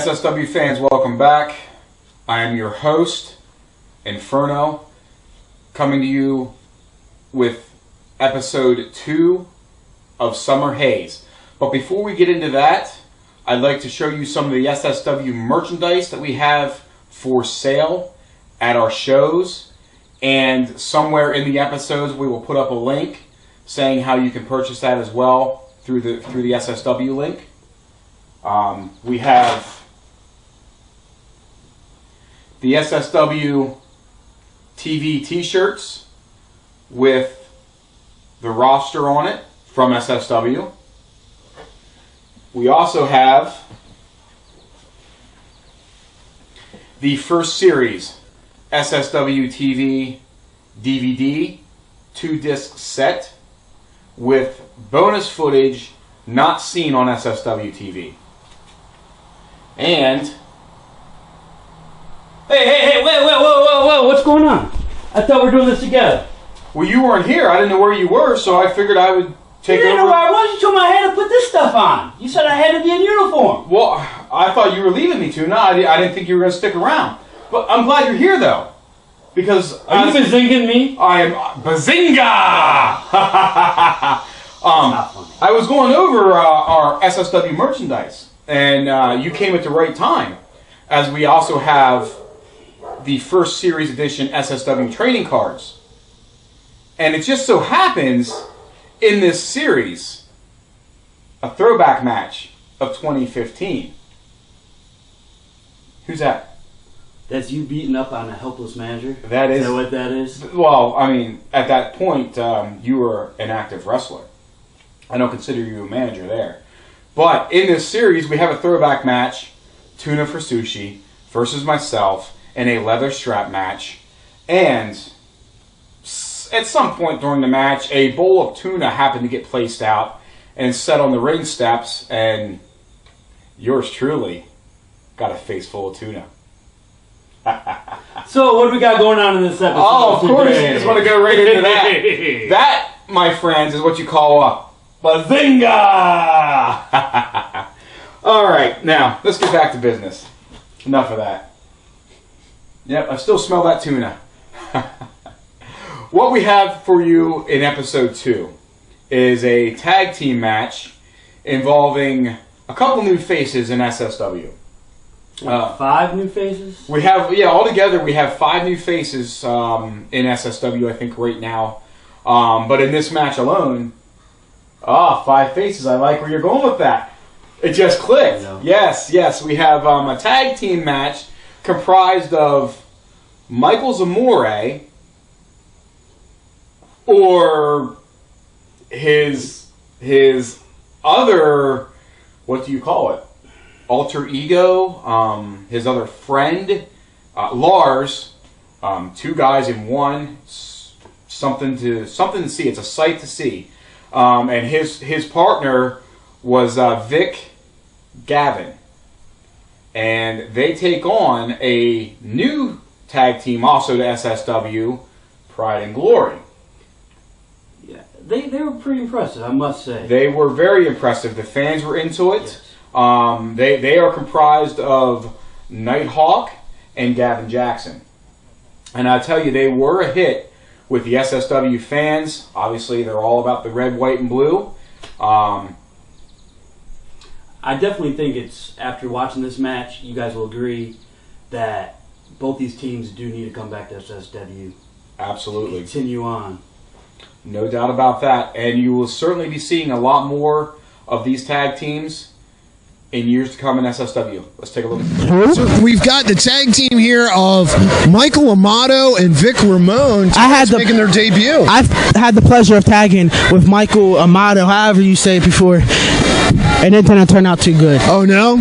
SSW fans, welcome back. I am your host, Inferno, coming to you with episode 2 of Summer Haze. But before we get into that, I'd like to show you some of the SSW merchandise that we have for sale at our shows. And somewhere in the episodes, we will put up a link saying how you can purchase that as well through the SSW link. We have the SSW TV t-shirts with the roster on it from SSW. We also have the first series SSW TV DVD 2-disc set with bonus footage not seen on SSW TV. And Hey, whoa, what's going on? I thought we were doing this together. Well, you weren't here. I didn't know where you were, so I figured I would take over. You didn't know where I was. You told me I had to put this stuff on. You said I had to be in uniform. Well, I thought you were leaving me to. No, I didn't think you were going to stick around. But I'm glad you're here, though. Because Are you bazinging me? I am bazinga! I was going over our SSW merchandise, and you came at the right time, as we also have the first series edition SSW trading cards. And it just so happens, in this series, a throwback match of 2015. Who's that? That's you beating up on a helpless manager? That is. Is that what that is? Well, I mean, at that point, you were an active wrestler. I don't consider you a manager there. But in this series, we have a throwback match, Tuna for Sushi, versus myself, in a leather strap match. And at some point during the match, a bowl of tuna happened to get placed out and set on the ring steps, and yours truly got a face full of tuna. So, what do we got going on in this episode? Oh, of course, you just want to go right into that. That, my friends, is what you call a bazinga! All right, now, let's get back to business. Enough of that. Yep, I still smell that tuna. What we have for you in episode 2 is a tag team match involving a couple new faces in SSW. 5 new faces? We have, altogether we have 5 new faces in SSW, I think, right now. But in this match alone, 5 faces. I like where you're going with that. It just clicked. Yes. We have a tag team match comprised of Michael Zamore, or his other, what do you call it? Alter ego, his other friend, Lars, 2 guys in one, something to see. It's a sight to see. And his partner was Vic Gavin, and they take on a new tag team also to SSW, Pride and Glory. Yeah, they were pretty impressive, I must say. They were very impressive. The fans were into it. Yes. They are comprised of Nighthawk and Gavin Jackson. And I tell you, they were a hit with the SSW fans. Obviously, they're all about the red, white, and blue. I definitely think it's, after watching this match, you guys will agree that both these teams do need to come back to SSW. Absolutely. Continue on. No doubt about that. And you will certainly be seeing a lot more of these tag teams in years to come in SSW. Let's take a look. So we've got the tag team here of Michael Amato and Vic Ramon making their debut. I've had the pleasure of tagging with Michael Amato, however you say it before, and it didn't turn out too good. Oh, no?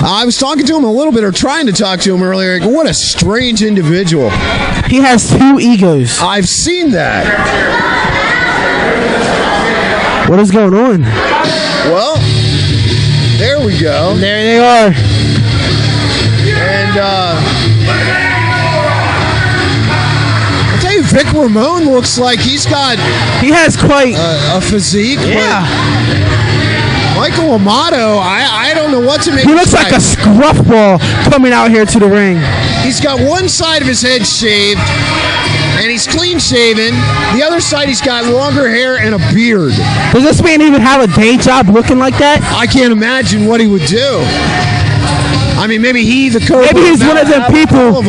I was talking to him a little bit, or trying to talk to him earlier. Like, what a strange individual. He has 2 egos. I've seen that. What is going on? Well, there we go. There they are. And, I'll tell you, Vic Ramon looks like he has quite a physique. Yeah. Michael Amato, I don't know what to make. He looks like a scruff ball coming out here to the ring. He's got one side of his head shaved, and he's clean shaven. The other side, he's got longer hair and a beard. Does this man even have a day job looking like that? I can't imagine what he would do. I mean, maybe the coach. Maybe he's one of them people.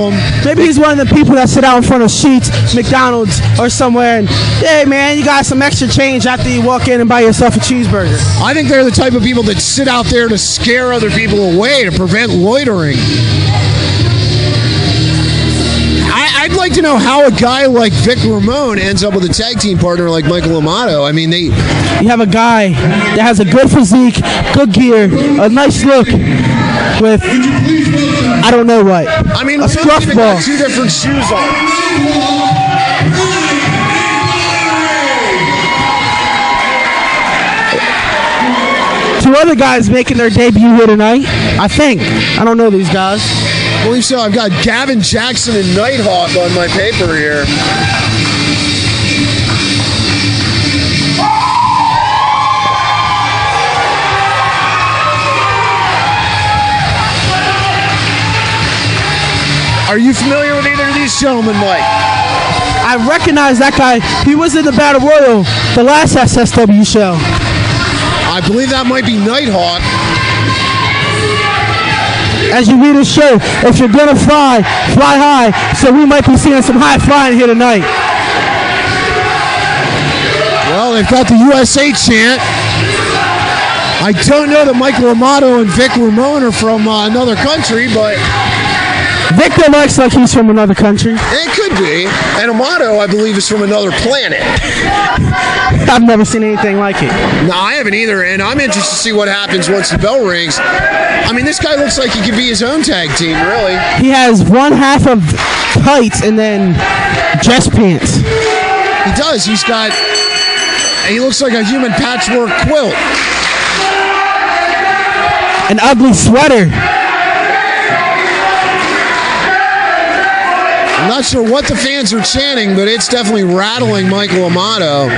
Maybe he's one of the people that sit out in front of Sheetz, McDonald's, or somewhere, and hey, man, you got some extra change after you walk in and buy yourself a cheeseburger. I think they're the type of people that sit out there to scare other people away to prevent loitering. I'd like to know how a guy like Vic Ramon ends up with a tag team partner like Michael Amato. I mean, you have a guy that has a good physique, good gear, a nice look, with I don't know what. I mean, a scruff ball. Two different shoes on. Two other guys making their debut here tonight, I think. I don't know these guys. I believe so. I've got Gavin Jackson and Nighthawk on my paper here. Are you familiar with either of these gentlemen, Mike? I recognize that guy. He was in the Battle Royal, the last SSW show. I believe that might be Nighthawk. As you read his shirt, if you're gonna fly, fly high. So we might be seeing some high flying here tonight. Well, they've got the USA chant. I don't know that Michael Amato and Vic Ramon are from another country, but Victor looks like he's from another country. It could be. And Amato, I believe, is from another planet. I've never seen anything like it. No, I haven't either, and I'm interested to see what happens once the bell rings. I mean, this guy looks like he could be his own tag team, really. He has one half of tights and then dress pants. He does. He looks like a human patchwork quilt. An ugly sweater. I'm not sure what the fans are chanting, but it's definitely rattling Michael Amato.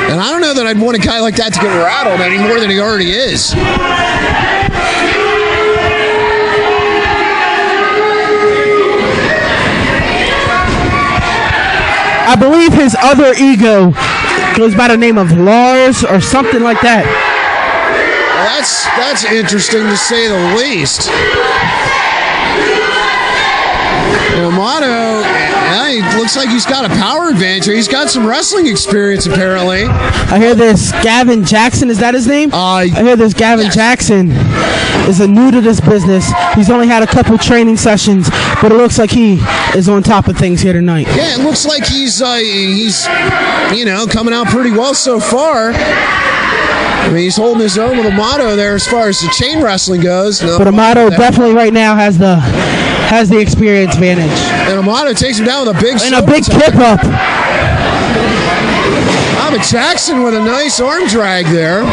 And I don't know that I'd want a guy like that to get rattled any more than he already is. I believe his other ego goes by the name of Lars or something like that. Well, that's interesting to say the least. Amato, he looks like he's got a power advantage. He's got some wrestling experience, apparently. I hear this Gavin Jackson, is that his name? I hear this Gavin Jackson is new to this business. He's only had a couple training sessions, but it looks like he is on top of things here tonight. Yeah, it looks like he's coming out pretty well so far. I mean, he's holding his own with Amato there as far as the chain wrestling goes. No, but Amato definitely right now has the experience advantage. And Amato takes him down with a big kip up. But Jackson with a nice arm drag there.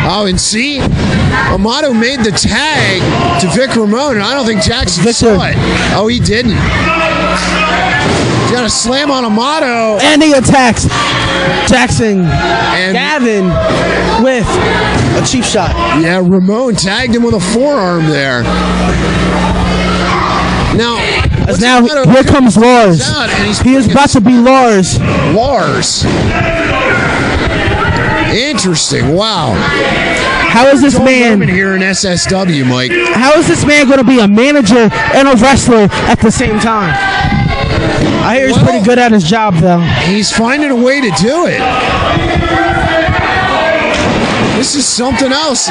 Oh, and see, Amato made the tag to Vic Ramon, and I don't think Jackson saw it. Oh, he didn't. He's got a slam on Amato. And he attacks Jackson and Gavin with a cheap shot. Yeah, Ramon tagged him with a forearm there. Now here comes Lars. He is about to be Lars. Interesting. Wow. How is this man here in SSW, Mike? How is this man going to be a manager and a wrestler at the same time? I hear he's pretty good at his job, though. He's finding a way to do it. This is something else.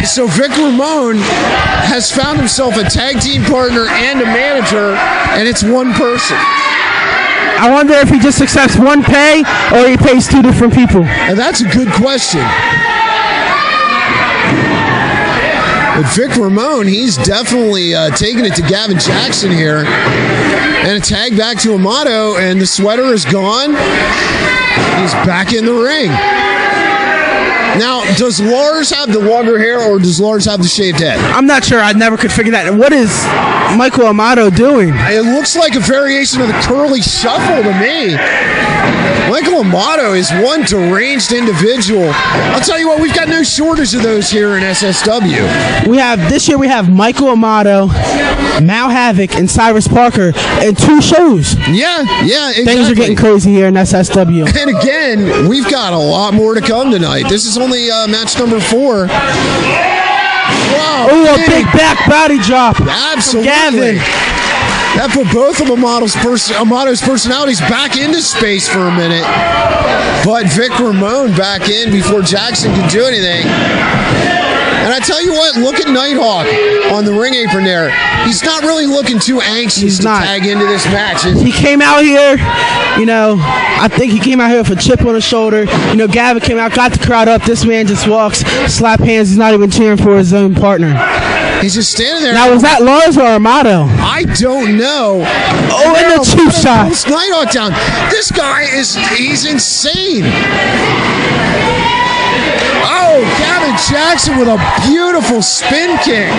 So Vic Ramon has found himself a tag team partner and a manager, and it's one person. I wonder if he just accepts one pay or he pays two different people. And that's a good question. But Vic Ramon, he's definitely taking it to Gavin Jackson here. And a tag back to Amato, and the sweater is gone. He's back in the ring. Now, does Lars have the longer hair or does Lars have the shaved head? I'm not sure. I never could figure that out. What is Michael Amato doing? It looks like a variation of the curly shuffle to me. Michael Amato is one deranged individual. I'll tell you what, we've got no shortage of those here in SSW. This year we have Michael Amato, Mal Havoc, and Cyrus Parker in 2 shows. Yeah, exactly. Things are getting crazy here in SSW. And again, we've got a lot more to come tonight. This is only match number 4. Wow, oh, a big back body drop. Absolutely. From Gavin. That put both of Amato's personalities back into space for a minute. But Vic Ramon back in before Jackson could do anything. And I tell you what, look at Nighthawk on the ring apron there. He's not really looking too anxious to tag into this match. He came out here, I think he came out here with a chip on his shoulder. Gavin came out, got the crowd up. This man just walks, slap hands. He's not even cheering for his own partner. He's just standing there. Now, was that Lars or Amato? I don't know. Oh, and the cheap shot. Nighthawk down. This guy he's insane. Oh, Gavin Jackson with a beautiful spin kick.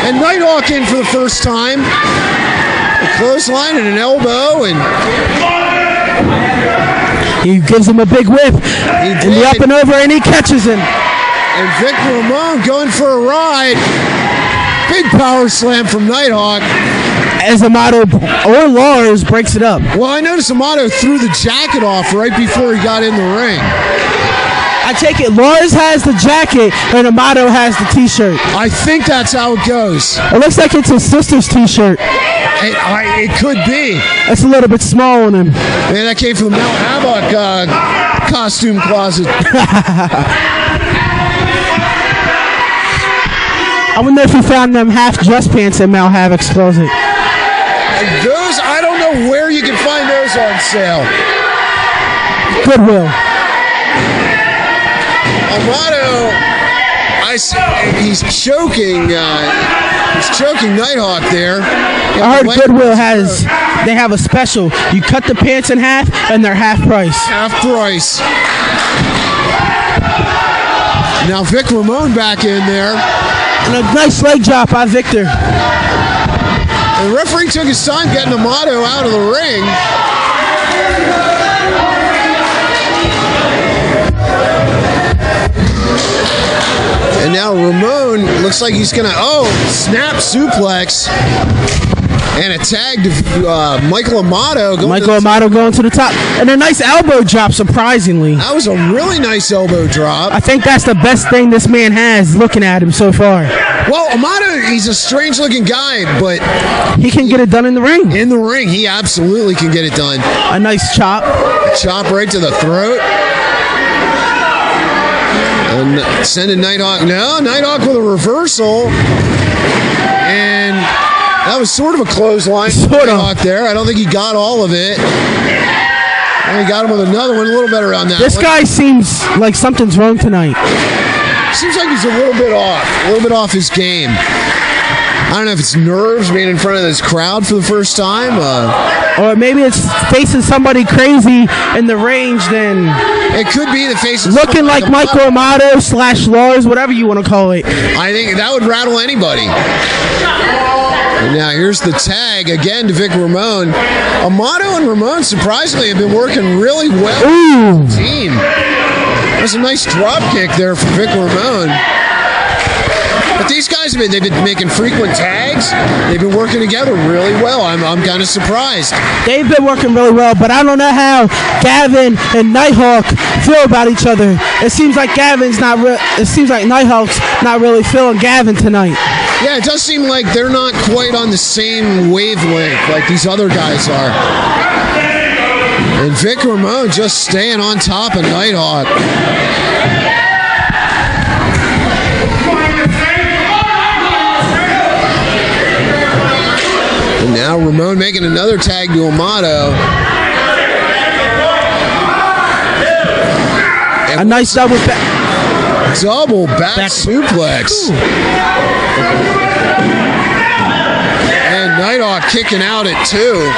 And Nighthawk in for the first time. A clothesline and an elbow, and he gives him a big whip in the up and over, and he catches him. And Vic Ramon going for a ride. Big power slam from Nighthawk. As Amato or Lars breaks it up. Well, I noticed Amato threw the jacket off right before he got in the ring. I take it Lars has the jacket and Amato has the t-shirt. I think that's how it goes. It looks like it's his sister's t-shirt. It could be. It's a little bit small on him. Man, that came from the Mount Havoc costume closet. I wonder if he found them half dress pants in Mal Havoc's closet. Those, I don't know where you can find those on sale. Goodwill. Amato, he's choking. He's choking Nighthawk there. I heard Goodwill they have a special. You cut the pants in half, and they're half price. Half price. Now Vic Ramon back in there. And a nice leg drop by Victor. The referee took his time getting Amato out of the ring. And now Ramon looks like he's going to, snap suplex. And a tag to Michael Amato. Amato going to the top. And a nice elbow drop, surprisingly. That was a really nice elbow drop. I think that's the best thing this man has looking at him so far. Well, Amato, he's a strange-looking guy, but he can get it done in the ring. In the ring, he absolutely can get it done. A nice chop. A chop right to the throat. And sending Nighthawk. No, Nighthawk with a reversal. And that was sort of a clothesline. Nighthawk there. I don't think he got all of it. And he got him with another one, a little better on that. This guy seems like something's wrong tonight. Seems like he's a little bit off his game. I don't know if it's nerves being in front of this crowd for the first time. Or maybe it's facing somebody crazy in the range then. It could be the face of looking like Michael Amato / Lars, whatever you want to call it. I think that would rattle anybody. And now here's the tag again to Vic Ramon. Amato and Ramon surprisingly have been working really well. Ooh. Team. There's a nice drop kick there for Vic Ramon. But these guys they've been making frequent tags. They've been working together really well. I'm kind of surprised. They've been working really well, but I don't know how Gavin and Nighthawk feel about each other. It seems like Nighthawk's not really feeling Gavin tonight. Yeah, it does seem like they're not quite on the same wavelength like these other guys are. And Vic Ramon just staying on top of Nighthawk. And now Ramon making another tag to Amato. A nice double back suplex. Ooh. And Nighthawk kicking out at 2.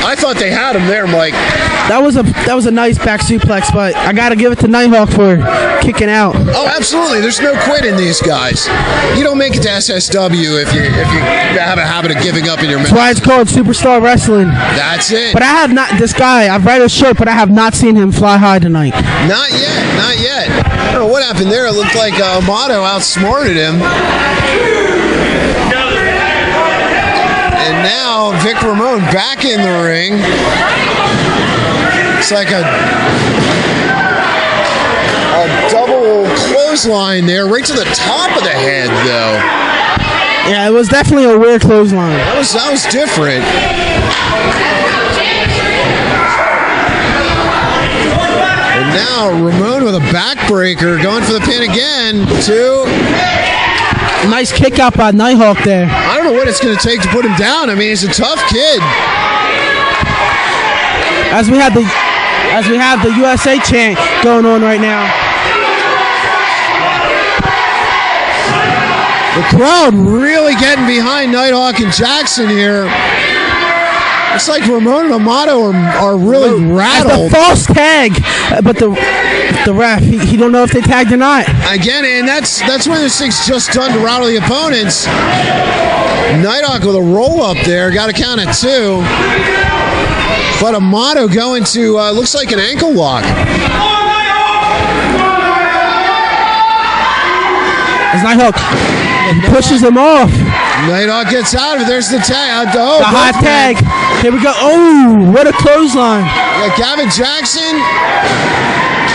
I thought they had him there, Mike. That was a nice back suplex, but I got to give it to Nighthawk for kicking out. Oh, absolutely. There's no quit in these guys. You don't make it to SSW if you have a habit of giving up in your match. That's why it's called Superstar Wrestling. That's it. But I have not, this guy, I've read his shirt, but I have not seen him fly high tonight. Not yet. Not yet. I don't know what happened there. It looked like Amato outsmarted him. And now Vic Ramon back in the ring. It's like a double clothesline there, right to the top of the head, though. Yeah, it was definitely a weird clothesline. That was different. And now Ramon with a backbreaker, going for the pin again. 2. Nice kick out by Nighthawk there. I don't know what it's going to take to put him down. I mean, he's a tough kid. As we have the USA chant going on right now. The crowd really getting behind Nighthawk and Jackson here. It's like Ramon and Amato are really rattled. As the false tag, but the ref, he don't know if they tagged or not. Again, and that's one of those things just done to rattle the opponents. Nighthawk with a roll up there, got a count at 2. But Amato going to, looks like an ankle lock. As Nighthawk pushes him off. Nighthawk gets out of it. There's the tag. The hot tag. Here we go. Oh, what a clothesline. You got Gavin Jackson.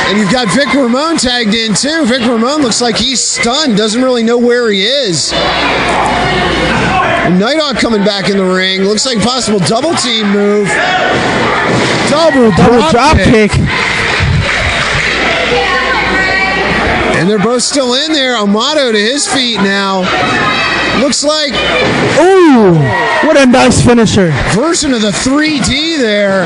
And you've got Vic Ramon tagged in too. Vic Ramon looks like he's stunned. Doesn't really know where he is. And Nighthawk coming back in the ring. Looks like a possible double team move. Double drop kick. And they're both still in there. Amato to his feet now. Looks like, ooh, what a nice finisher. Version of the 3D there.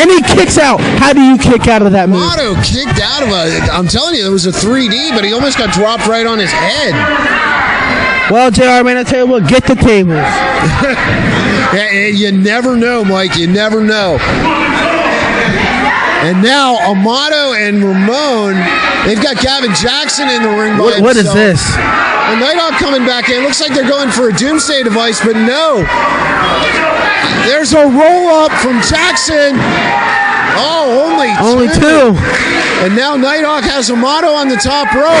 And he kicks out. How do you kick out of that move? Amato kicked out of I'm telling you, it was a 3D, but he almost got dropped right on his head. Well, JR, man, I tell you what, get the tables. You never know, Mike. You never know. And now Amato and Ramon, they've got Gavin Jackson in the ring by himself. What is this? And Nighthawk coming back in. Looks like they're going for a doomsday device, but no. There's a roll-up from Jackson. Oh, only two. And now Nighthawk has Amato on the top rope.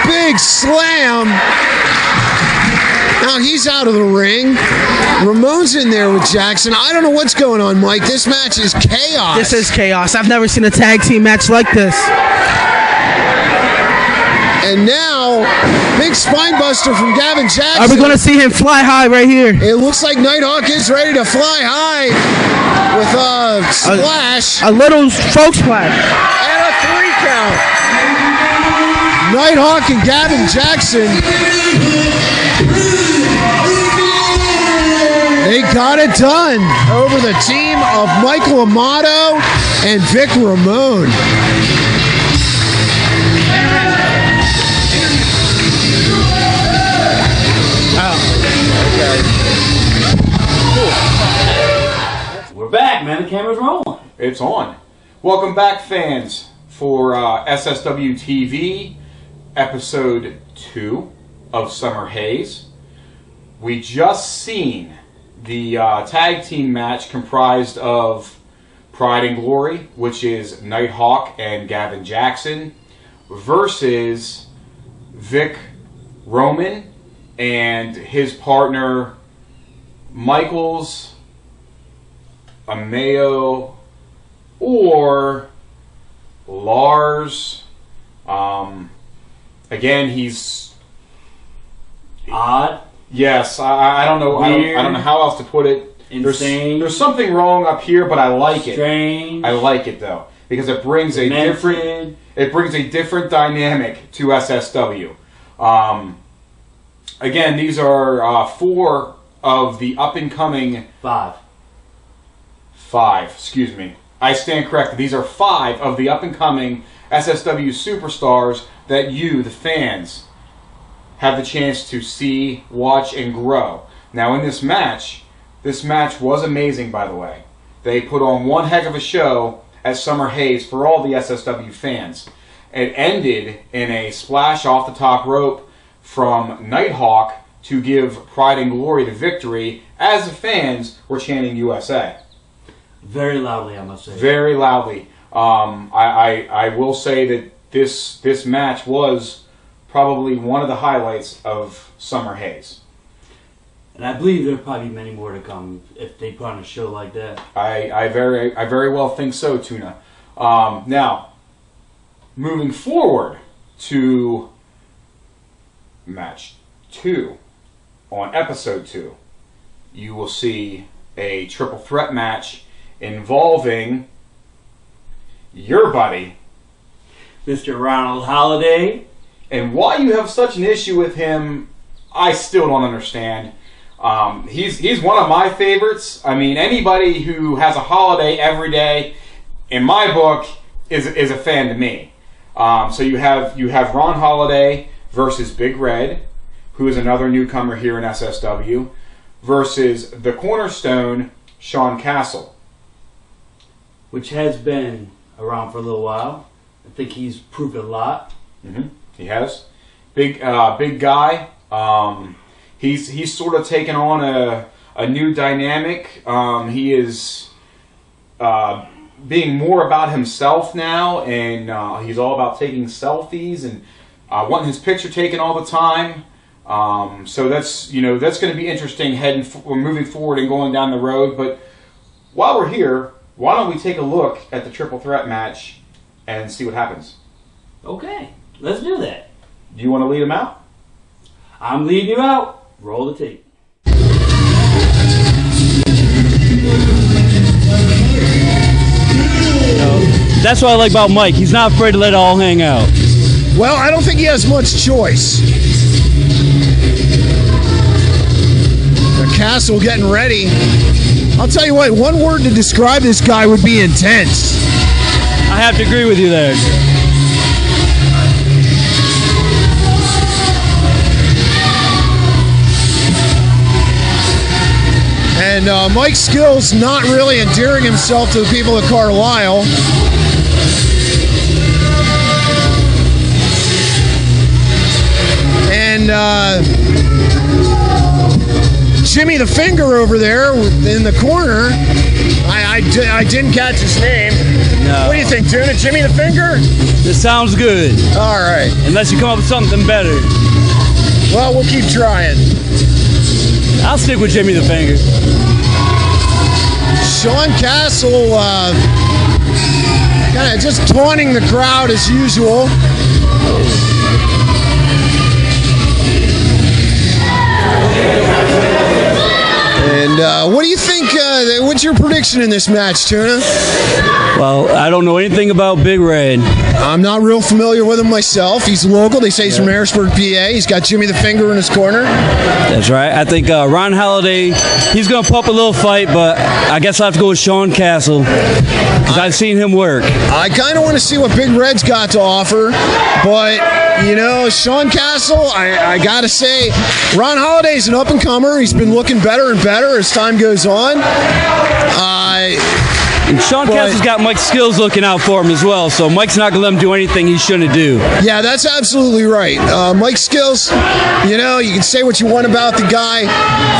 Big slam. Now he's out of the ring. Ramon's in there with Jackson. I don't know what's going on, Mike. This match is chaos. This is chaos. I've never seen a tag team match like this. And now, big spine buster from Gavin Jackson. Are we going to see him fly high right here? It looks like Nighthawk is ready to fly high with a splash. A little folk splash. And a 3 count. Nighthawk and Gavin Jackson. They got it done over the team of Michael Amato and Vic Ramon. We're back, man. The camera's rolling. It's on. Welcome back, fans, for SSW TV, episode 2 of Summer Haze. We just seen the tag team match comprised of Pride and Glory, which is Nighthawk and Gavin Jackson, versus Vic Roman and his partner Michaels, Amayo, or Lars. Again, he's odd. Yes, I don't know. I don't know how else to put it. Insane. There's something wrong up here, but I like it. Strange. I like it though because it brings a different. It brings a different dynamic to SSW. Again, these are 4 of the up and coming. 5. Excuse me. I stand corrected. These are 5 of the up and coming SSW superstars that you, the fans, have the chance to see, watch, and grow. Now, in this match, This match was amazing, by the way. They put on one heck of a show at Summer Haze for all the SSW fans. It ended in a splash off the top rope from Nighthawk to give Pride and Glory the victory as the fans were chanting USA. Very loudly, I must say. Very loudly. I will say that this match was probably one of the highlights of Summer Haze. And I believe there'll probably be many more to come if they put on a show like that. I very well think so, Tuna. Now, moving forward to match 2, on episode 2, you will see a triple threat match involving your buddy, Mr. Ronald Holiday. And why you have such an issue with him, I still don't understand. He's one of my favorites. I mean, anybody who has a holiday every day, in my book, is a fan to me. So you have Ron Holiday versus Big Red, who is another newcomer here in SSW, versus the Cornerstone, Sean Castle, which has been around for a little while. I think he's proved a lot. Mm-hmm. He has. Big guy. He's sort of taken on a new dynamic. He is being more about himself now, and he's all about taking selfies and wanting his picture taken all the time. So that's going to be interesting moving forward and going down the road. But while we're here, why don't we take a look at the triple threat match and see what happens? Okay, let's do that. Do you want to lead him out? I'm leading you out. Roll the tape. That's what I like about Mike. He's not afraid to let it all hang out. Well, I don't think he has much choice. The Castle getting ready. I'll tell you what, one word to describe this guy would be intense. I have to agree with you there. And Mike Skill's not really endearing himself to the people of Carlisle. And Jimmy the Finger over there in the corner, I didn't catch his name. No. What do you think, Tuna? Jimmy the Finger? This sounds good. All right. Unless you come up with something better. Well, we'll keep trying. I'll stick with Jimmy the Finger. Sean Castle kind of just taunting the crowd as usual. And what do you think? What's your prediction in this match, Tuna? Well, I don't know anything about Big Red. I'm not real familiar with him myself. He's local. They say he's from Harrisburg, PA. He's got Jimmy the Finger in his corner. That's right. I think Ron Holiday, he's going to put up a little fight, but I guess I'll have to go with Sean Castle because I've seen him work. I kind of want to see what Big Red's got to offer, but, you know, Sean Castle, I got to say, Ron Holiday's an up-and-comer. He's been looking better and better as time goes on. And Sean Castle's got Mike's skills looking out for him as well, so Mike's not going to let him do anything he shouldn't do. Yeah, that's absolutely right. Mike's skills, you know, you can say what you want about the guy.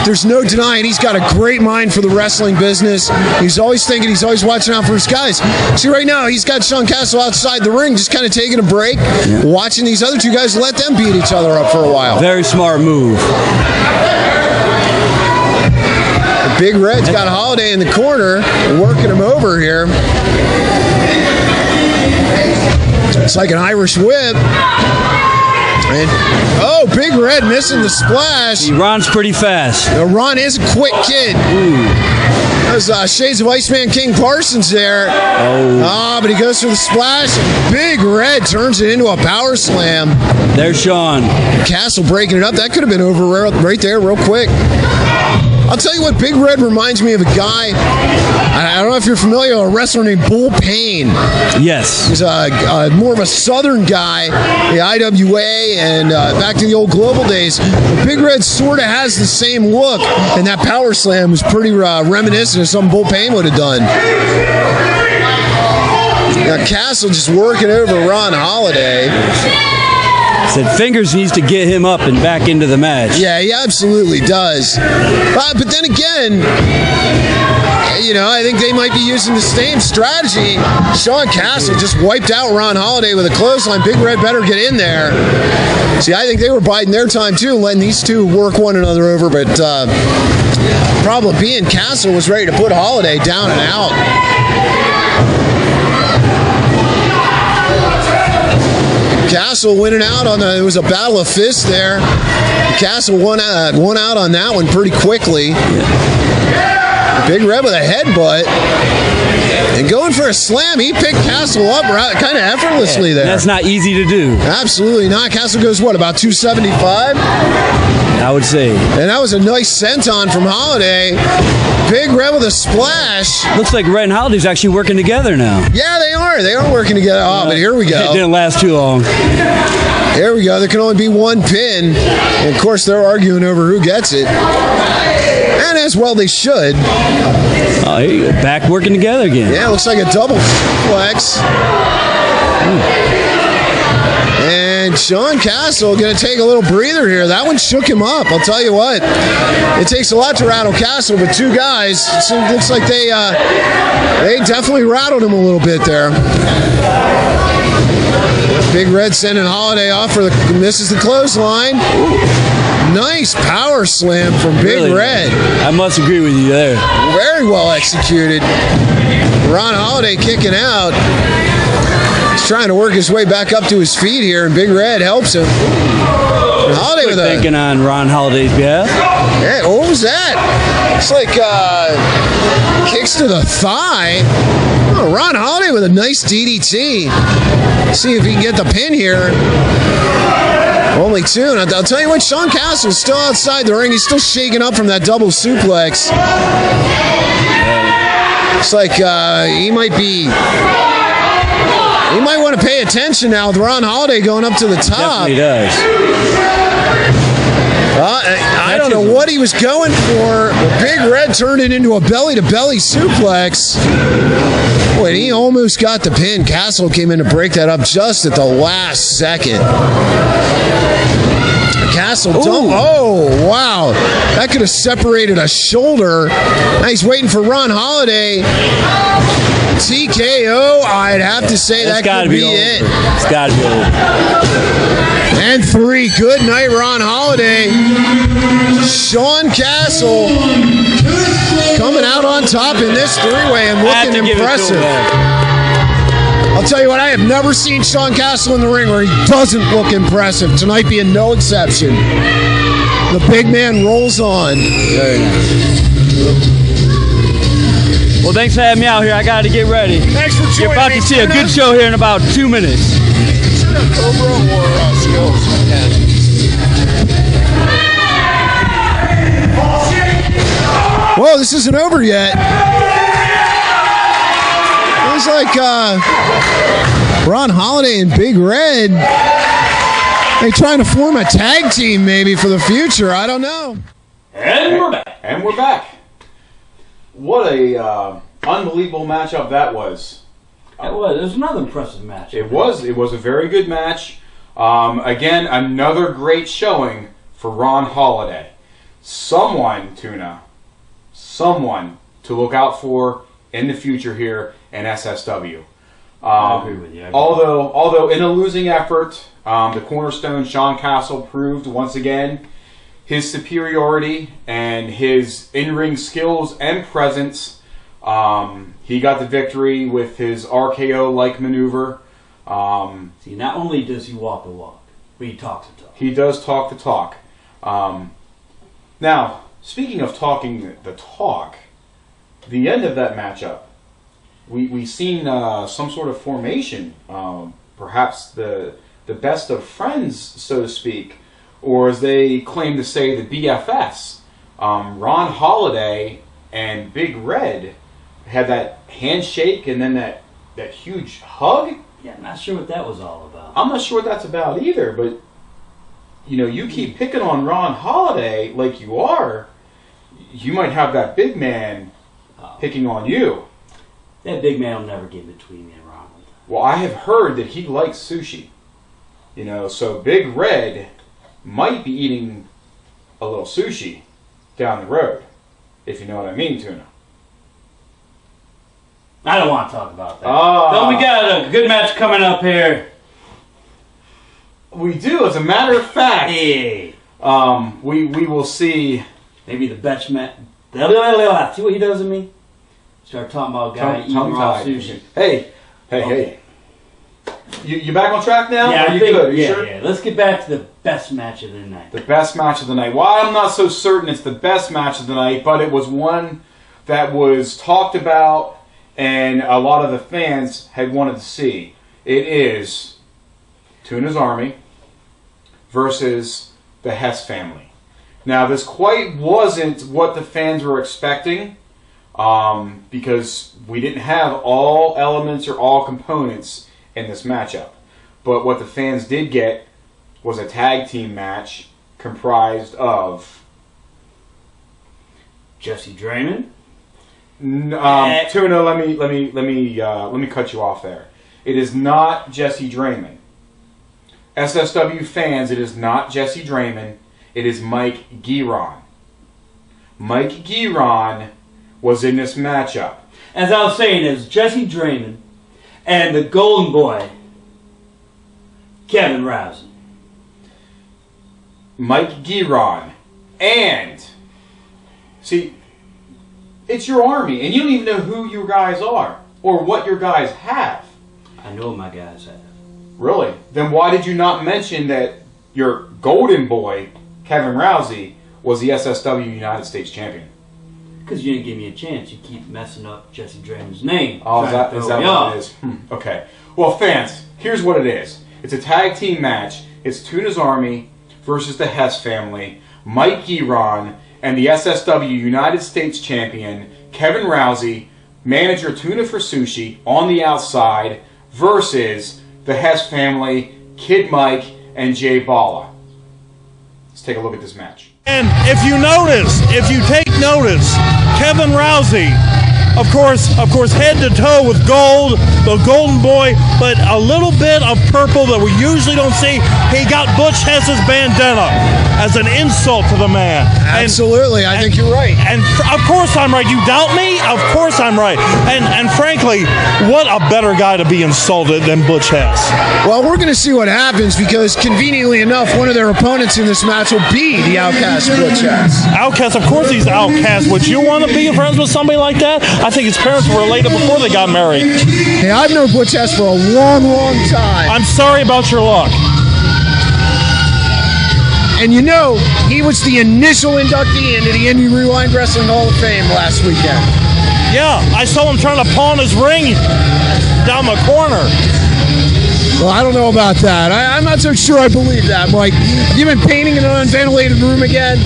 There's no denying he's got a great mind for the wrestling business. He's always thinking, he's always watching out for his guys. See, right now, he's got Sean Castle outside the ring, just kind of taking a break, watching these other two guys let them beat each other up for a while. Very smart move. Big Red's got Holiday in the corner, working him over here. It's like an Irish whip. And, oh, Big Red missing the splash. Ron's pretty fast. Ron is a quick kid. There's Shades of Iceman King Parsons there. But he goes for the splash. And Big Red turns it into a power slam. There's Sean. Castle breaking it up. That could have been over right there real quick. I'll tell you what, Big Red reminds me of a guy. I don't know if you're familiar with a wrestler named Bull Payne. Yes. He's more of a southern guy, the IWA, and back to the old global days. But Big Red sort of has the same look, and that power slam was pretty reminiscent of something Bull Payne would have done. Now Castle just working over Ron Holiday. Said Fingers needs to get him up and back into the match. Yeah, he absolutely does. But then again, I think they might be using the same strategy. Sean Castle just wiped out Ron Holiday with a clothesline. Big Red better get in there. See, I think they were biding their time too, letting these two work one another over. But problem being, Castle was ready to put Holiday down and out. Castle winning out on it was a battle of fists there. Castle won out on that one pretty quickly. Big Red with a headbutt. And going for a slam, he picked Castle up kind of effortlessly there. That's not easy to do. Absolutely not. Castle goes, what, about 275? I would say. And that was a nice senton from Holiday. Big Red with a splash. Looks like Red and Holiday's actually working together now. Yeah, they are. They are working together. Oh, but here we go. It didn't last too long. There we go. There can only be one pin. And of course, they're arguing over who gets it. And as well they should. Oh, here you go. Back working together again. Yeah, looks like a double suplex. And Sean Castle going to take a little breather here. That one shook him up. I'll tell you what. It takes a lot to rattle Castle, but two guys, it looks like they definitely rattled him a little bit there. Big Red sending Holiday off for misses the clothesline. Nice power slam from Big Red. I must agree with you there. Very well executed. Ron Holiday kicking out. He's trying to work his way back up to his feet here, and Big Red helps him. And Holiday with thinking on Ron Holiday's behalf. Yeah, what was that? It's like kicks to the thigh. Oh, Ron Holiday with a nice DDT. See if he can get the pin here. Only two. And I'll tell you what, Sean Castle's still outside the ring. He's still shaking up from that double suplex. It's like he might want to pay attention now with Ron Holiday going up to the top. Definitely does. I don't know what he was going for. Big Red turned it into a belly-to-belly suplex. Boy, he almost got the pin. Castle came in to break that up just at the last second. Castle don't. Oh, wow. That could have separated a shoulder. Now he's waiting for Ron Holiday. TKO, I'd have to say that could be it. It's got to be over. And three. Good night, Ron Holiday. Sean Castle coming out on top in this three-way and looking impressive. I'll tell you what, I have never seen Sean Castle in the ring where he doesn't look impressive. Tonight being no exception. The big man rolls on. Very nice. Well, thanks for having me out here. I got to get ready. Thanks for joining me. You're about to see a good show here in about 2 minutes. Whoa, this isn't over yet. It was like Ron Holiday and Big Red. They trying to form a tag team maybe for the future. I don't know. And we're back. And we're back. What a unbelievable matchup that was. It was another impressive match. It was a very good match. Again, another great showing for Ron Holiday. Someone to look out for in the future here in SSW. I agree with you. Although in a losing effort, the cornerstone Sean Castle proved once again his superiority and his in-ring skills and presence. He got the victory with his RKO-like maneuver. See, not only does he walk the walk, but he talks the talk. He does talk the talk. Now, speaking of talking the talk, the end of that matchup, we seen some sort of formation, perhaps the best of friends, so to speak, or as they claim to say, the BFS. Ron Holiday and Big Red had that handshake and then that huge hug. Yeah, I'm not sure what that was all about. I'm not sure what that's about either, but you keep picking on Ron Holiday like you are, you might have that big man picking on you. That big man will never get between me and Ronald. Well, I have heard that he likes sushi. So Big Red might be eating a little sushi down the road, if you know what I mean, Tuna. I don't want to talk about that. But we got a good match coming up here. We do, as a matter of fact. Hey. We will see. Maybe the best match. See what he does to me? Start talking about a guy eating raw sushi. Hey. You back on track now? Yeah, Are you good? Are you sure? Yeah. Let's get back to the best match of the night. The best match of the night. Well, I'm not so certain it's the best match of the night, but it was one that was talked about and a lot of the fans had wanted to see. It is Tuna's Army versus the Hess family. Now, this quite wasn't what the fans were expecting because we didn't have all elements or all components in this matchup. But what the fans did get was a tag team match comprised of Jesse Draymond. Tuna, let me cut you off there. It is not Jesse Draymond. SSW fans, it is not Jesse Draymond. It is Mike Giron. Mike Giron was in this matchup. As I was saying, it was Jesse Draymond and the Golden Boy, Kevin Rousey. Mike Giron. And, see, it's your army, and you don't even know who your guys are or what your guys have. I know what my guys have. Really? Then why did you not mention that your Golden Boy, Kevin Rousey, was the SSW United States Champion? Because you didn't give me a chance. You keep messing up Jesse Draymond's name. Oh, is that what it is? Okay. Well, fans, here's what it is. It's a tag team match. It's Tuna's Army versus the Hess family, Mike Giron, and the SSW United States Champion, Kevin Rousey, manager Tuna for Sushi, on the outside, versus the Hess family, Kid Mike, and Jay Balla. Let's take a look at this match. And if you take notice, Kevin Rousey, of course, head to toe with gold, the Golden Boy, but a little bit of purple that we usually don't see. He got Butch Hess's bandana as an insult to the man. Absolutely, I think you're right. And of course I'm right. You doubt me? Of course I'm right. And frankly, what a better guy to be insulted than Butch Hess. Well, we're going to see what happens because conveniently enough, one of their opponents in this match will be the Outcast Butch Hess. Outcast, of course he's Outcast. Would you want to be friends with somebody like that? I think his parents were related before they got married. Hey, I've known Butch Hess for a long, long time. I'm sorry about your luck. And he was the initial inductee into the Indie Rewind Wrestling Hall of Fame last weekend. Yeah, I saw him trying to pawn his ring down the corner. Well, I don't know about that. I'm not so sure I believe that, Mike. You've been painting in an unventilated room again?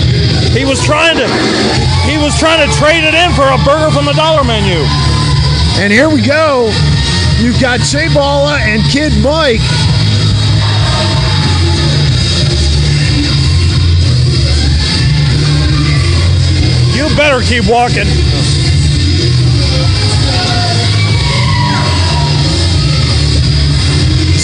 He was trying to trade it in for a burger from the dollar menu. And here we go. You've got Jay Balla and Kid Mike. You better keep walking.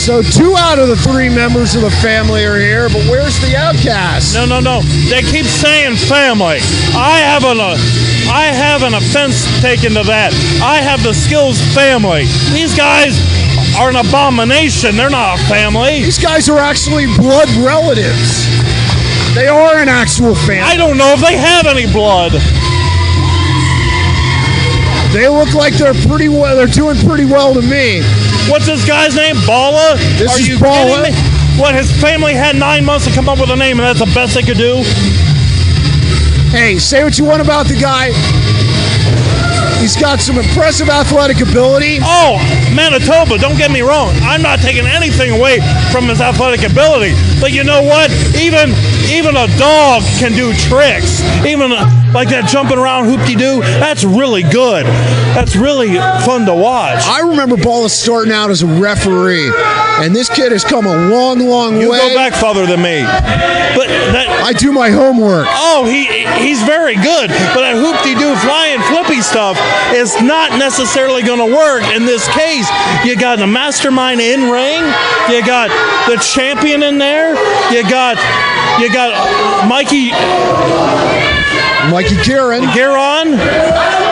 So 2 out of the 3 members of the family are here, but where's the Outcast? No. They keep saying family. I have an offense taken to that. I have the Skills family. These guys are an abomination. They're not a family. These guys are actually blood relatives. They are an actual family. I don't know if they have any blood. They look like they're pretty well. They're doing pretty well to me. What's this guy's name? Balla? This Are is you Balla. kidding me? What, his family had 9 months to come up with a name, and that's the best they could do? Hey, say what you want about the guy. He's got some impressive athletic ability. Oh, Manitoba, don't get me wrong. I'm not taking anything away from his athletic ability. But you know what? Even a dog can do tricks. Even like that jumping around hoop-de-doo, that's really good. That's really fun to watch. I remember Balla starting out as a referee, and this kid has come a long, long way. You go back farther than me. But I do my homework. Oh, he's very good. But that hoop-de-doo flying flippy stuff is not necessarily going to work in this case. You got the mastermind in ring. You got the champion in there. You got Mikey Guerin.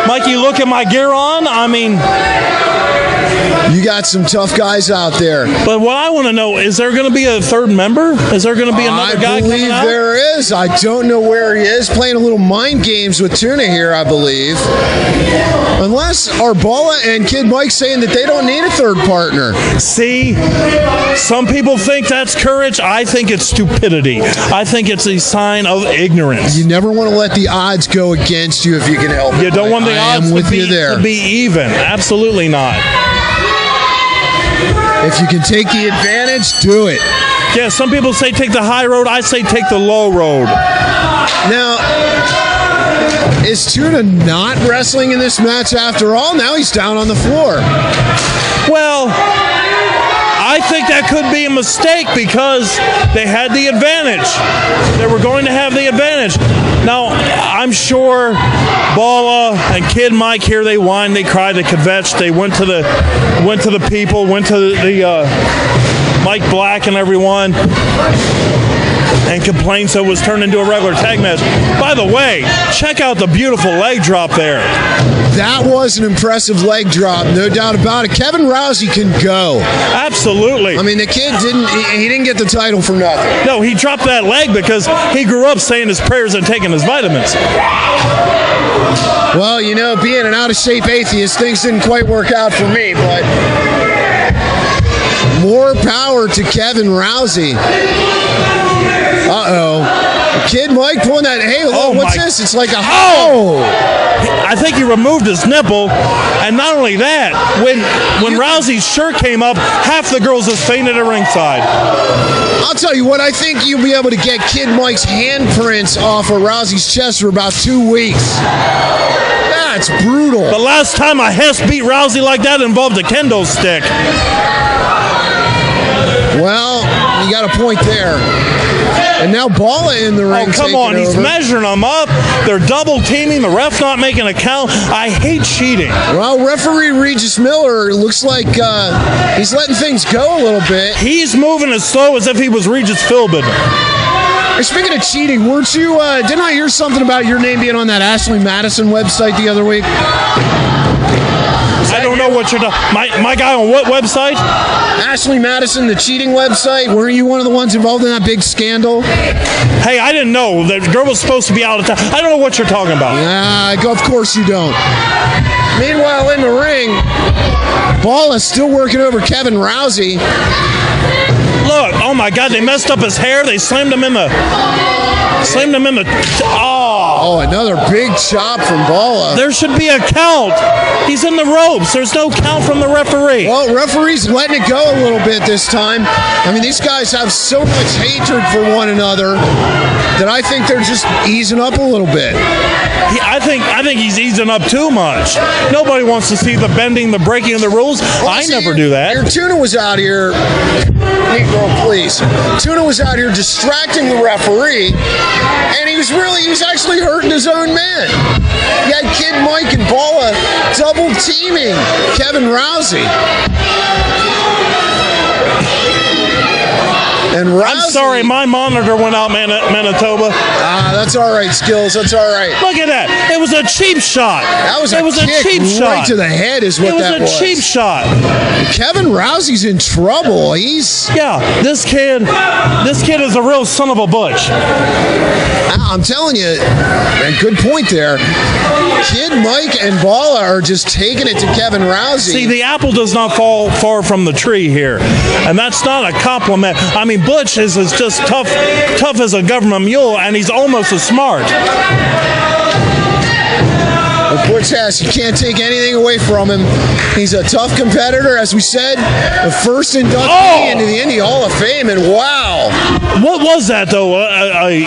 Mikey, look at my Guerin. I mean, you got some tough guys out there. But what I want to know, is there going to be a third member? Is there going to be another guy coming out? I believe there is. I don't know where he is. Playing a little mind games with Tuna here, I believe. Unless are Balla and Kid Mike saying that they don't need a third partner. See, some people think that's courage. I think it's stupidity. I think it's a sign of ignorance. You never want to let the odds go against you if you can help it. You don't want the odds to be even. Absolutely not. If you can take the advantage, do it. Yeah, some people say take the high road. I say take the low road. Now, is Tuna not wrestling in this match after all? Now he's down on the floor. Well, I think that could be a mistake because they had the advantage. They were going to have the advantage. Now, I'm sure Balla and Kid Mike here, they whined, they cried, they kvetched, they went to the people, went to the Mike Black and everyone, and complained, so it was turned into a regular tag match. By the way, check out the beautiful leg drop there. That was an impressive leg drop, no doubt about it. Kevin Rousey can go. Absolutely. I mean, the kid didn't get the title for nothing. No, he dropped that leg because he grew up saying his prayers and taking his vitamins. Well, you know, being an out-of-shape atheist, things didn't quite work out for me, but more power to Kevin Rousey. Uh-oh. Kid Mike pulling that, hey, look, what's this? It's like a, I think he removed his nipple, and not only that, when Rousey's shirt came up, half the girls just fainted at ringside. I'll tell you what, I think you'll be able to get Kid Mike's handprints off of Rousey's chest for about 2 weeks. That's brutal. The last time a Hess beat Rousey like that involved a kendo stick. Well, you got a point there. And now Balla in the ring. Oh, come on. He's measuring them up. They're double teaming. The ref's not making a count. I hate cheating. Well, referee Regis Miller looks like he's letting things go a little bit. He's moving as slow as if he was Regis Philbin. Hey, speaking of cheating, weren't you, didn't I hear something about your name being on that Ashley Madison website the other week? I don't know what you're talking. My guy on what website? Ashley Madison, the cheating website. Weren't you one of the ones involved in that big scandal? Hey, I didn't know. The girl was supposed to be out of town. I don't know what you're talking about. Of course you don't. Meanwhile, in the ring, Balla's still working over Kevin Rousey. Look, oh my God, they messed up his hair. They slammed him in the. Oh, another big chop from Balla. There should be a count. He's in the ropes. There's no count from the referee. Well, referee's letting it go a little bit this time. I mean, these guys have so much hatred for one another that I think they're just easing up a little bit. I think he's easing up too much. Nobody wants to see the bending, the breaking of the rules. Well, I never do that. Your Tuna was out here. Negro, please. Tuna was out here distracting the referee, and he was actually hurting his own man. You had Kid Mike and Balla double teaming Kevin Rousey. And Rousey, I'm sorry, my monitor went out, Manitoba. That's all right, Skills. That's all right. Look at that. It was a cheap shot. That was a cheap shot. Right to the head is what that was. It was a cheap shot. Kevin Rousey's in trouble. This kid is a real son of a butch. I'm telling you, and good point there. Kid Mike and Balla are just taking it to Kevin Rousey. See, the apple does not fall far from the tree here, and that's not a compliment. I mean, Butch is just tough as a government mule, and he's almost as smart. Butch test. You can't take anything away from him. He's a tough competitor, as we said, the first inductee into the Indy Hall of Fame, and wow. What was that, though? A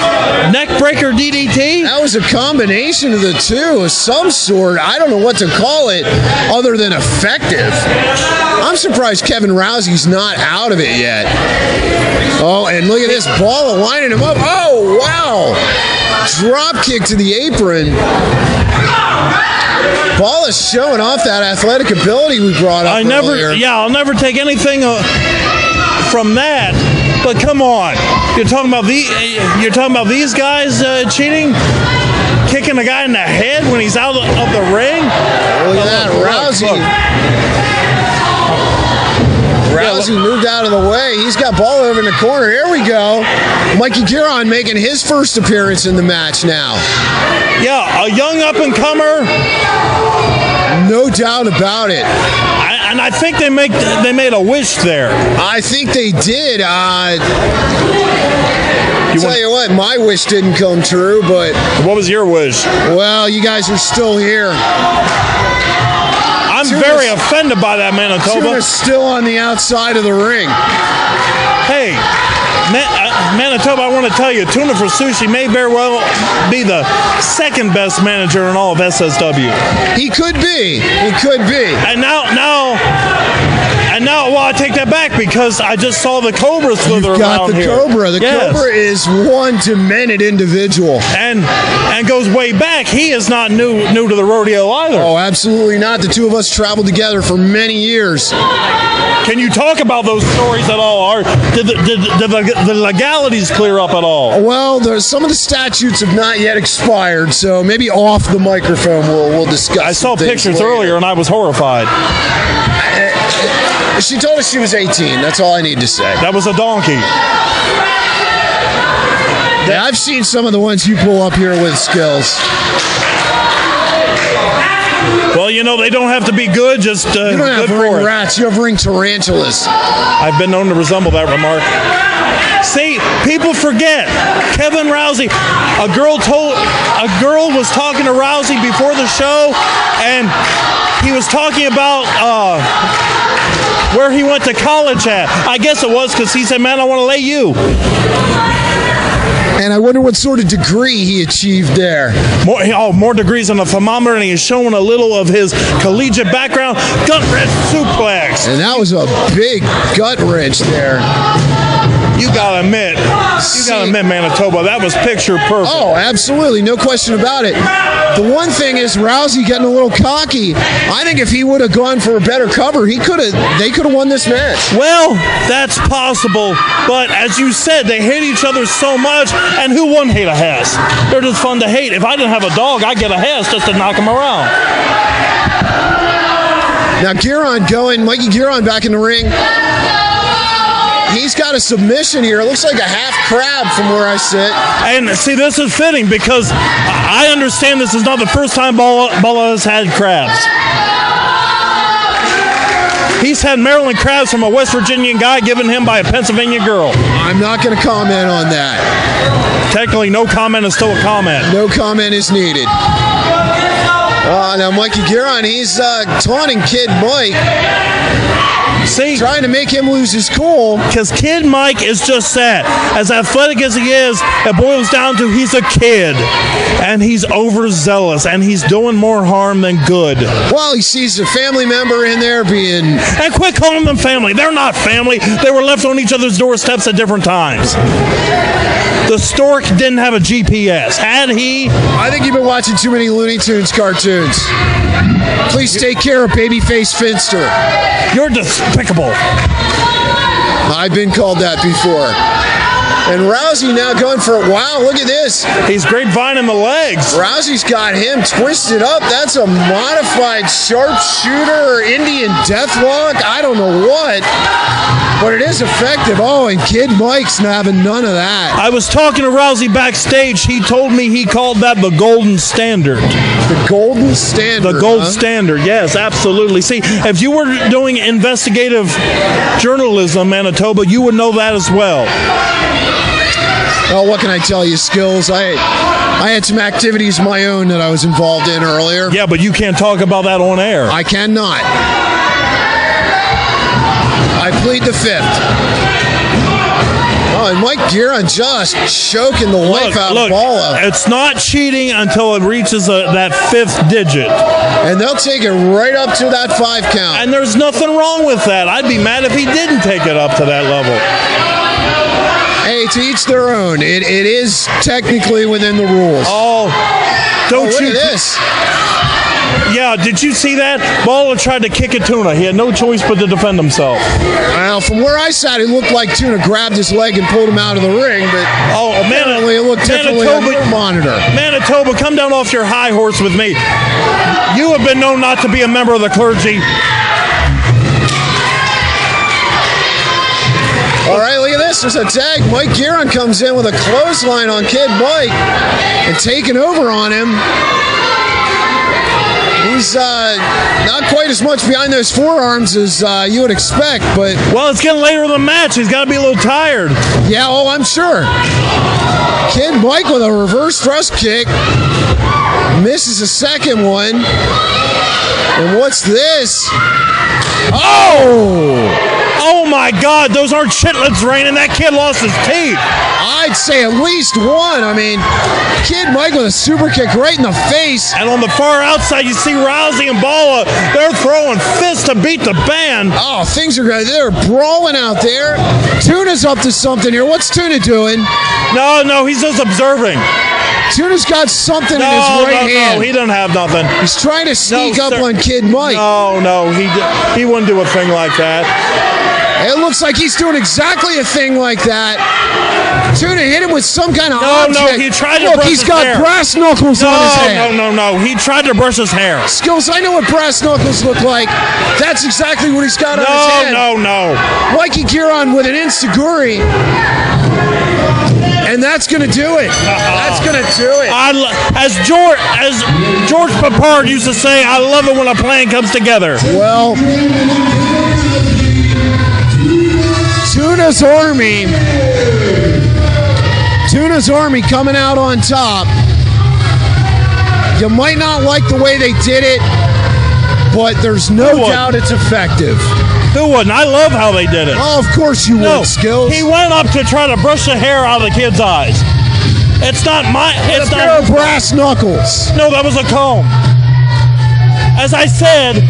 neck breaker DDT? That was a combination of the two of some sort. I don't know what to call it other than effective. I'm surprised Kevin Rousey's not out of it yet. Oh, and look at this. Ball lining him up. Oh, wow. Drop kick to the apron. Ball is showing off that athletic ability we brought up earlier. I'll never take anything from that. But come on, you're talking about these guys cheating, kicking a guy in the head when he's out of the ring. Look at that, Rousey moved out of the way. He's got Ball over in the corner. Here we go. Mikey Giron making his first appearance in the match now. Yeah, a young up-and-comer. No doubt about it. And I think they made a wish there. I think they did. Tell you what, my wish didn't come true, but... What was your wish? Well, you guys are still here. I'm very offended by that, Manitoba. Tuna's still on the outside of the ring. Hey, Manitoba, I want to tell you, Tuna for Sushi may very well be the second best manager in all of SSW. He could be. He could be. And now, well, I take that back because I just saw the Cobra slither around here. The Cobra is one demented individual. And goes way back. He is not new to the rodeo either. Oh, absolutely not. The two of us traveled together for many years. Can you talk about those stories at all? Or did the legalities clear up at all? Well, some of the statutes have not yet expired, so maybe off the microphone we'll discuss. I saw pictures earlier and I was horrified. She told us she was 18. That's all I need to say. That was a donkey. Yeah, I've seen some of the ones you pull up here with skills. Well, they don't have to be good, just you don't have ring rats, you have ring tarantulas. I've been known to resemble that remark. See, people forget. Kevin Rousey, a girl was talking to Rousey before the show, and he was talking about where he went to college at. I guess it was because he said, "Man, I want to lay you." And I wonder what sort of degree he achieved there. More degrees than a thermometer, and he's showing a little of his collegiate background. Gut wrench suplex. And that was a big gut wrench there. You gotta admit, Manitoba, that was picture perfect. Oh, absolutely, no question about it. The one thing is Rousey getting a little cocky. I think if he would have gone for a better cover, they could have won this match. Well, that's possible, but as you said, they hate each other so much, and who wouldn't hate a Hess? They're just fun to hate. If I didn't have a dog, I'd get a Hess just to knock him around. Now Mikey Giron back in the ring. He's got a submission here. It looks like a half crab from where I sit. And see, this is fitting because I understand this is not the first time Bala has had crabs. He's had Maryland crabs from a West Virginian guy given him by a Pennsylvania girl. I'm not going to comment on that. Technically, no comment is still a comment. No comment is needed. Now Mikey Giron, he's taunting Kid Mike. See, trying to make him lose his cool. Because Kid Mike is just that. As athletic as he is, it boils down to he's a kid. And he's overzealous. And he's doing more harm than good. Well, he sees a family member in there being... And quit calling them family. They're not family. They were left on each other's doorsteps at different times. The stork didn't have a GPS. Had he? I think you've been watching too many Looney Tunes cartoons. Please take care of Babyface Finster. You're despicable. I've been called that before. And Rousey now going for it. Wow, look at this. He's grapevining the legs. Rousey's got him twisted up. That's a modified sharpshooter or Indian deathlock. I don't know what. But it is effective. Oh, and Kid Mike's having none of that. I was talking to Rousey backstage. He told me he called that the golden standard. The golden standard. The gold standard, yes, absolutely. See, if you were doing investigative journalism, Manitoba, you would know that as well. Oh, what can I tell you, Skills? I I had some activities of my own that I was involved in earlier. Yeah, but you can't talk about that on air. I cannot. I plead the fifth. Oh, and Mike Guerin just choking the life out of Bala. It's not cheating until it reaches that fifth digit. And they'll take it right up to that 5 count. And there's nothing wrong with that. I'd be mad if he didn't take it up to that level. Hey, to each their own. It is technically within the rules. Oh, don't look you? Look at this. Yeah, did you see that? Bala tried to kick at Tuna. He had no choice but to defend himself. Well, from where I sat, it looked like Tuna grabbed his leg and pulled him out of the ring, but apparently it looked differently on your monitor. Manitoba, come down off your high horse with me. You have been known not to be a member of the clergy. All right, look at this. There's a tag. Mike Guerin comes in with a clothesline on Kid Mike and taking over on him. He's not quite as much behind those forearms as you would expect, but... Well, it's getting later in the match. He's got to be a little tired. Yeah, I'm sure. Kid Mike with a reverse thrust kick. Misses a second one. And what's this? Oh! Oh my God, those aren't chitlins raining. That kid lost his teeth. I'd say at least one. I mean, Kid Mike with a super kick right in the face. And on the far outside, you see Rousey and Bala. They're throwing fists to beat the band. Oh, things are good. They're brawling out there. Tuna's up to something here. What's Tuna doing? No, he's just observing. Tuna's got something in his right hand. No, he doesn't have nothing. He's trying to sneak up on Kid Mike. No, he wouldn't do a thing like that. It looks like he's doing exactly a thing like that. Tuna hit him with some kind of object. No, he tried to brush his hair. Look, he's got brass knuckles on his hand. No. He tried to brush his hair. Skills, I know what brass knuckles look like. That's exactly what he's got on his hand. No. Mikey Guerin with an Insiguri. And that's going to do it. That's going to do it. As George Papard used to say, I love it when a plan comes together. Well, Tuna's Army coming out on top. You might not like the way they did it, but there's no doubt it's effective. Who wouldn't? I love how they did it. Oh, of course you would, Skills. He went up to try to brush the hair out of the kid's eyes. It's not my... It's a pair of brass knuckles. No, that was a comb. As I said,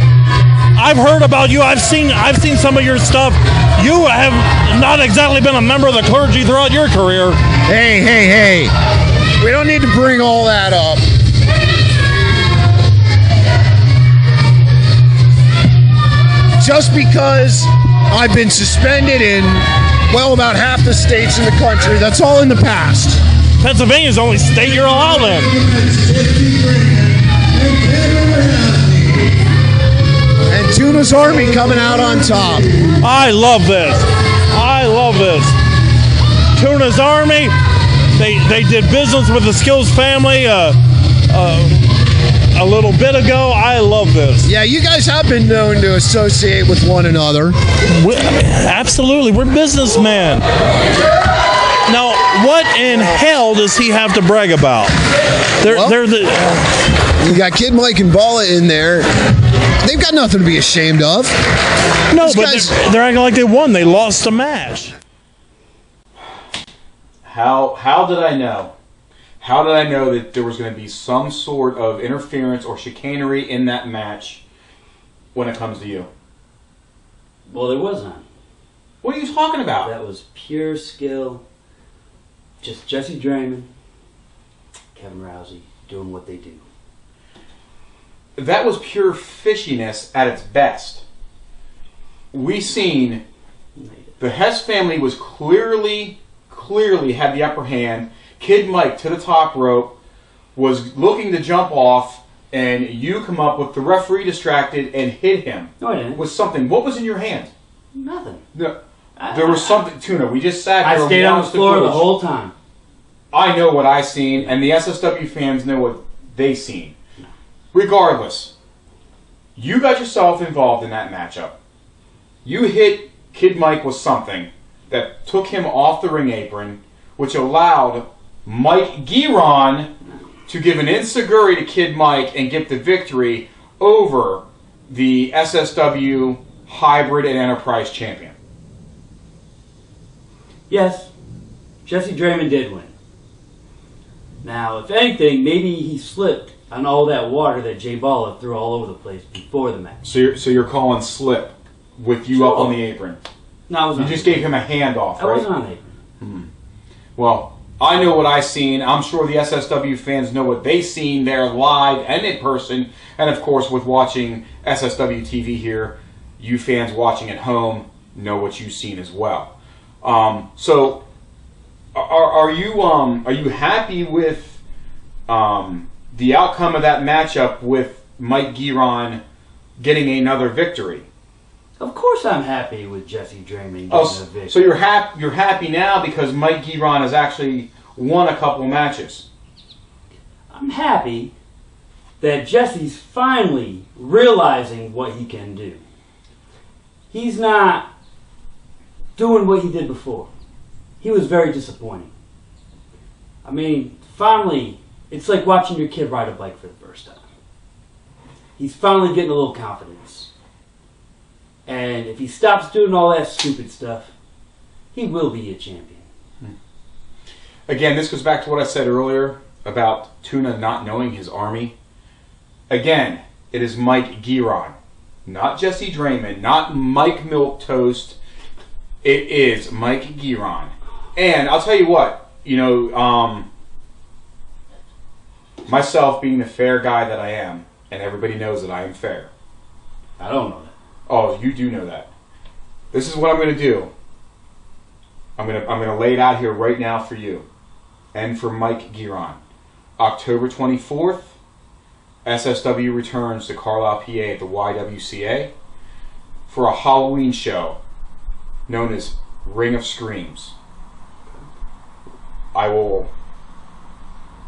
I've heard about you. I've seen some of your stuff. You have not exactly been a member of the clergy throughout your career. Hey. We don't need to bring all that up. Just because I've been suspended in, well, about half the states in the country, that's all in the past. Pennsylvania's the only state you're allowed in. And Tuna's Army coming out on top. I love this. Tuna's Army, they did business with the Skills family a little bit ago. I love this. Yeah, you guys have been known to associate with one another. Absolutely. We're businessmen. Now, what in hell does he have to brag about? You got Kid Mike and Bala in there. They've got nothing to be ashamed of. No, but they're acting like they won. They lost a match. How did I know? How did I know that there was going to be some sort of interference or chicanery in that match when it comes to you? Well, there was none. What are you talking about? That was pure skill. Just Jesse Draymond, Kevin Rousey doing what they do. That was pure fishiness at its best. We seen the Hess family was clearly had the upper hand. Kid Mike to the top rope was looking to jump off, and you come up with the referee distracted and hit him. No, I didn't. With something. What was in your hand? Nothing. No, there was something. Tuna, we just sat here. I stayed on the floor the whole time. I know what I seen, and the SSW fans know what they seen. Regardless, you got yourself involved in that matchup. You hit Kid Mike with something that took him off the ring apron, which allowed Mike Guerin to give an enziguri to Kid Mike and get the victory over the SSW Hybrid and Enterprise champion. Yes, Jesse Draymond did win. Now, if anything, maybe he slipped on all that water that Jay Balla threw all over the place before the match. So you're calling slip with you up on the apron. No, I was You just gave him a handoff, right? I wasn't on the apron. Well, I know what I seen. I'm sure the SSW fans know what they seen there live and in person. And of course, with watching SSW TV here, you fans watching at home know what you've seen as well. So, are you happy with the outcome of that matchup with Mike Giron getting another victory? Of course I'm happy with Jesse Draymond getting a victory. So you're happy now because Mike Giron has actually won a couple matches. I'm happy that Jesse's finally realizing what he can do. He's not doing what he did before. He was very disappointing. I mean, finally, it's like watching your kid ride a bike for the first time. He's finally getting a little confidence. And if he stops doing all that stupid stuff, he will be a champion. Again, this goes back to what I said earlier about Tuna not knowing his army. Again, it is Mike Giron, not Jesse Draymond, not Mike Milquetoast. It is Mike Giron. And I'll tell you what, myself being the fair guy that I am, and everybody knows that I am fair. I don't know that. Oh, you do know that. This is what I'm going to do. I'm going to lay it out here right now for you and for Mike Giron. October 24th, SSW returns to Carlisle, PA at the YWCA for a Halloween show known as Ring of Screams. I will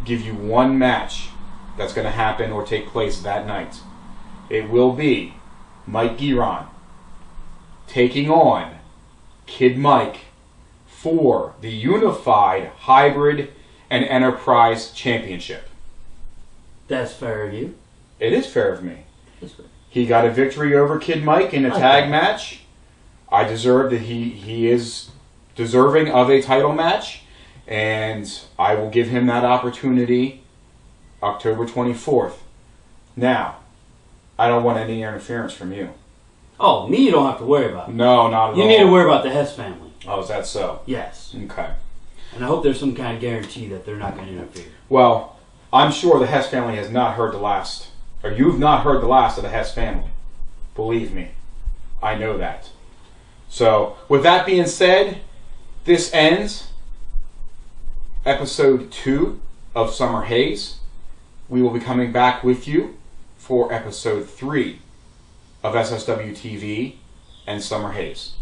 give you one match that's going to happen or take place that night. It will be Mike Giron taking on Kid Mike for the Unified Hybrid and Enterprise Championship. That's fair of you. It is fair of me. That's fair. He got a victory over Kid Mike in a tag match. I deserve that he is deserving of a title match, and I will give him that opportunity October 24th. Now, I don't want any interference from you. Oh, me you don't have to worry about. No, not at all. You need to worry about the Hess family. Oh, is that so? Yes. Okay. And I hope there's some kind of guarantee that they're not going to interfere. Well, I'm sure the Hess family has not heard the last, or you've not heard the last of the Hess family. Believe me, I know that. So, with that being said, this ends episode 2 of Summer Haze. We will be coming back with you for episode 3 of SSW TV and Summer Haze.